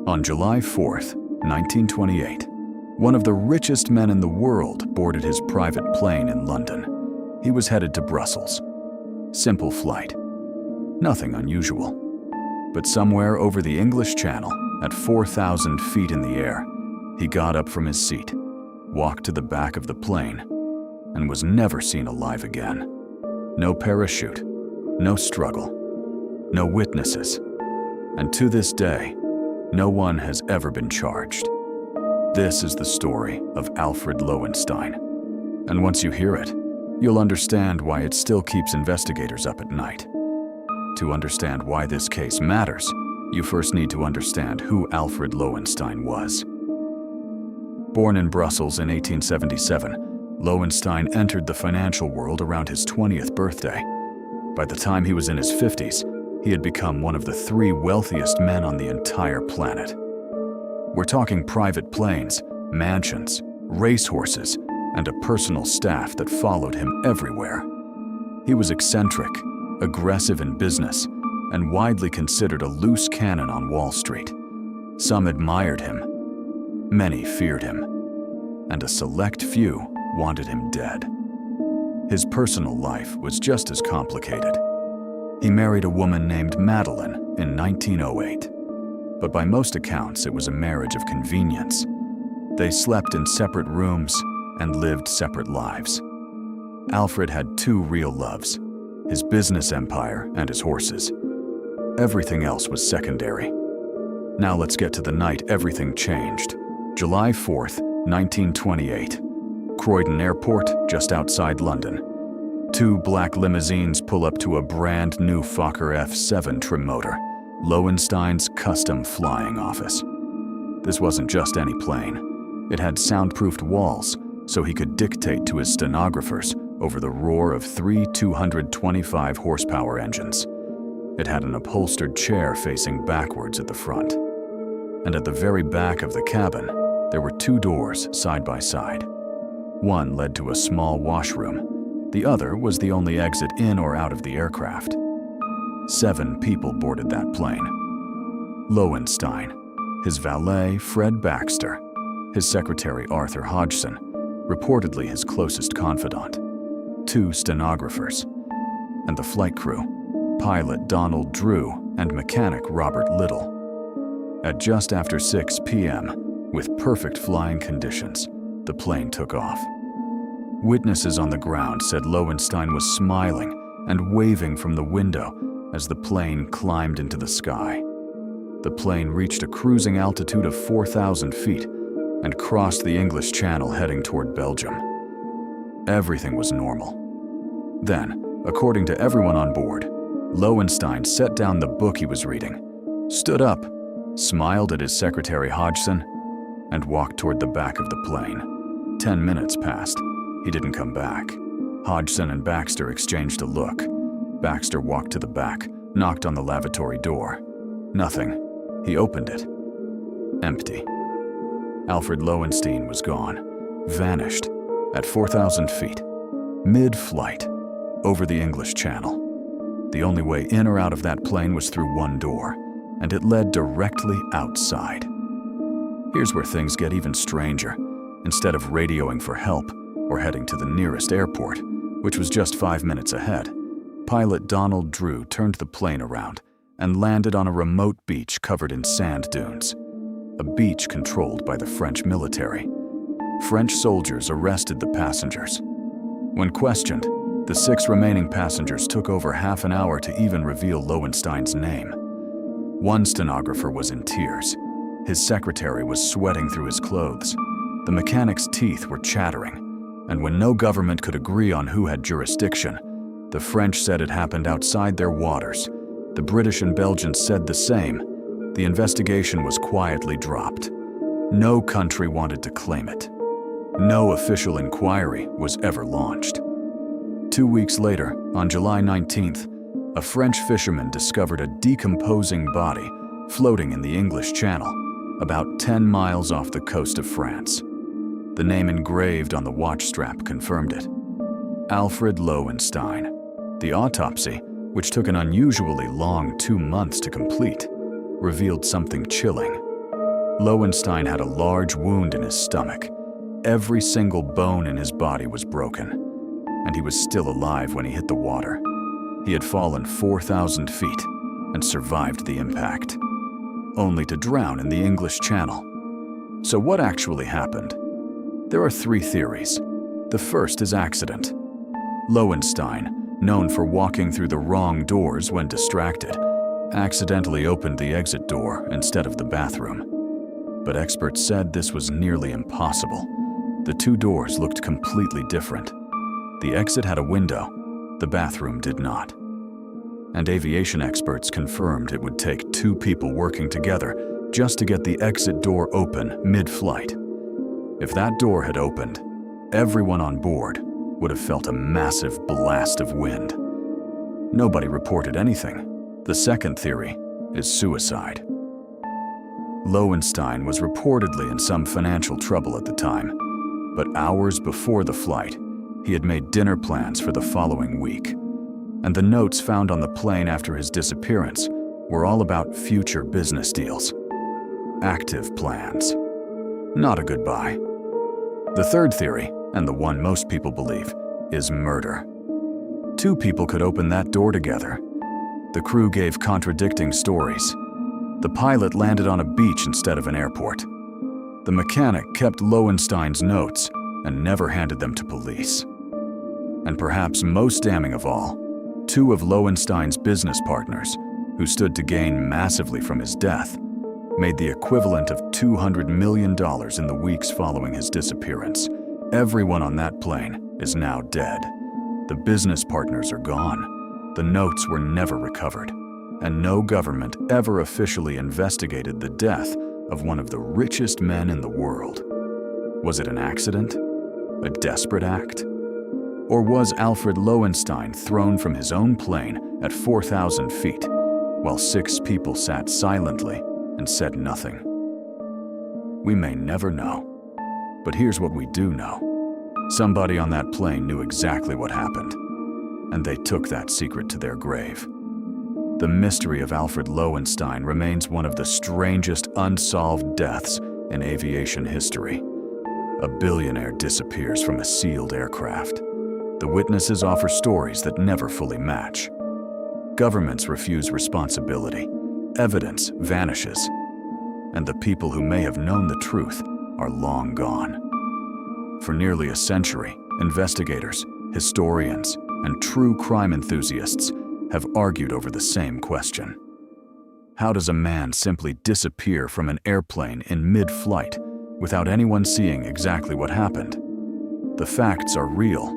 On July 4th, 1928, one of the richest men in the world boarded his private plane in London. He was headed to Brussels. Simple flight. Nothing unusual. But somewhere over the English Channel, at 4,000 feet in the air, he got up from his seat, walked to the back of the plane, and was never seen alive again. No parachute, no struggle, no witnesses, and to this day, no one has ever been charged. This is the story of Alfred Lowenstein. And once you hear it, you'll understand why it still keeps investigators up at night. To understand why this case matters, you first need to understand who Alfred Lowenstein was. Born in Brussels in 1877, Lowenstein entered the financial world around his 20th birthday. By the time he was in his 50s, he had become one of the 3 wealthiest men on the entire planet. We're talking private planes, mansions, racehorses, and a personal staff that followed him everywhere. He was eccentric, aggressive in business, and widely considered a loose cannon on Wall Street. Some admired him, many feared him, and a select few wanted him dead. His personal life was just as complicated. He married a woman named Madeline in 1908, but by most accounts it was a marriage of convenience. They slept in separate rooms and lived separate lives. Alfred had 2 real loves, his business empire and his horses. Everything else was secondary. Now let's get to the night everything changed. July 4th, 1928. Croydon Airport, just outside London. 2 black limousines pull up to a brand new Fokker F7 trimotor, Lowenstein's custom flying office. This wasn't just any plane. It had soundproofed walls, so he could dictate to his stenographers over the roar of 3 225 horsepower engines. It had an upholstered chair facing backwards at the front. And at the very back of the cabin, there were 2 doors side by side. One led to a small washroom. The other was the only exit in or out of the aircraft. 7 people boarded that plane. Lowenstein, his valet Fred Baxter, his secretary Arthur Hodgson, reportedly his closest confidant, 2 stenographers, and the flight crew, pilot Donald Drew and mechanic Robert Little. At just after 6 p.m., with perfect flying conditions, the plane took off. Witnesses on the ground said Lowenstein was smiling and waving from the window as the plane climbed into the sky. The plane reached a cruising altitude of 4,000 feet and crossed the English Channel heading toward Belgium. Everything was normal. Then, according to everyone on board, Lowenstein set down the book he was reading, stood up, smiled at his secretary Hodgson, and walked toward the back of the plane. 10 minutes passed. He didn't come back. Hodgson and Baxter exchanged a look. Baxter walked to the back, knocked on the lavatory door. Nothing. He opened it. Empty. Alfred Lowenstein was gone, vanished, at 4,000 feet, mid-flight, over the English Channel. The only way in or out of that plane was through one door, and it led directly outside. Here's where things get even stranger. Instead of radioing for help or heading to the nearest airport, which was just 5 minutes ahead, pilot Donald Drew turned the plane around and landed on a remote beach covered in sand dunes, a beach controlled by the French military. French soldiers arrested the passengers. When questioned, the 6 remaining passengers took over half an hour to even reveal Lowenstein's name. One stenographer was in tears. His secretary was sweating through his clothes. The mechanic's teeth were chattering, and when no government could agree on who had jurisdiction, the French said it happened outside their waters. The British and Belgians said the same. The investigation was quietly dropped. No country wanted to claim it. No official inquiry was ever launched. 2 weeks later, on July 19th, a French fisherman discovered a decomposing body floating in the English Channel, about 10 miles off the coast of France. The name engraved on the watch strap confirmed it. Alfred Lowenstein. The autopsy, which took an unusually long 2 months to complete, revealed something chilling. Lowenstein had a large wound in his stomach. Every single bone in his body was broken, and he was still alive when he hit the water. He had fallen 4,000 feet and survived the impact, only to drown in the English Channel. So what actually happened? There are three theories. The first is accident. Lowenstein, known for walking through the wrong doors when distracted, accidentally opened the exit door instead of the bathroom. But experts said this was nearly impossible. The two doors looked completely different. The exit had a window, the bathroom did not. And aviation experts confirmed it would take two people working together just to get the exit door open mid-flight. If that door had opened, everyone on board would have felt a massive blast of wind. Nobody reported anything. The second theory is suicide. Lowenstein was reportedly in some financial trouble at the time, but hours before the flight, he had made dinner plans for the following week. And the notes found on the plane after his disappearance were all about future business deals. Active plans. Not a goodbye. The third theory, and the one most people believe, is murder. Two people could open that door together. The crew gave contradicting stories. The pilot landed on a beach instead of an airport. The mechanic kept Lowenstein's notes and never handed them to police. And perhaps most damning of all, two of Lowenstein's business partners, who stood to gain massively from his death, made the equivalent of $200 million in the weeks following his disappearance. Everyone on that plane is now dead. The business partners are gone. The notes were never recovered, and no government ever officially investigated the death of one of the richest men in the world. Was it an accident? A desperate act? Or was Alfred Lowenstein thrown from his own plane at 4,000 feet, while 6 people sat silently and said nothing? We may never know, but here's what we do know. Somebody on that plane knew exactly what happened, and they took that secret to their grave. The mystery of Alfred Lowenstein remains one of the strangest unsolved deaths in aviation history. A billionaire disappears from a sealed aircraft. The witnesses offer stories that never fully match. Governments refuse responsibility. Evidence vanishes. And the people who may have known the truth are long gone. For nearly a century, investigators, historians, and true crime enthusiasts have argued over the same question. How does a man simply disappear from an airplane in mid-flight without anyone seeing exactly what happened? The facts are real.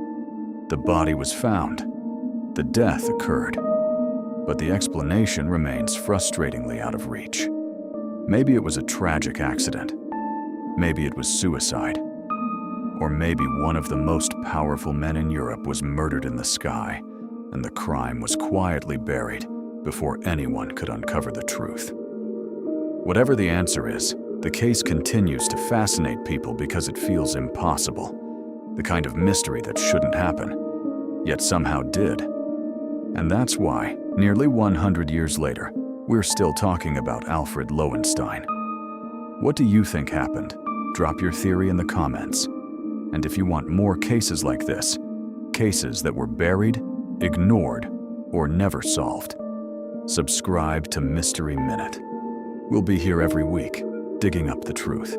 The body was found. The death occurred. But the explanation remains frustratingly out of reach. Maybe it was a tragic accident. Maybe it was suicide. Or maybe one of the most powerful men in Europe was murdered in the sky, and the crime was quietly buried before anyone could uncover the truth. Whatever the answer is, the case continues to fascinate people because it feels impossible. The kind of mystery that shouldn't happen, yet somehow did. And that's why, nearly 100 years later, we're still talking about Alfred Lowenstein. What do you think happened? Drop your theory in the comments. And if you want more cases like this, cases that were buried, ignored, or never solved, subscribe to Mystery Minute. We'll be here every week, digging up the truth.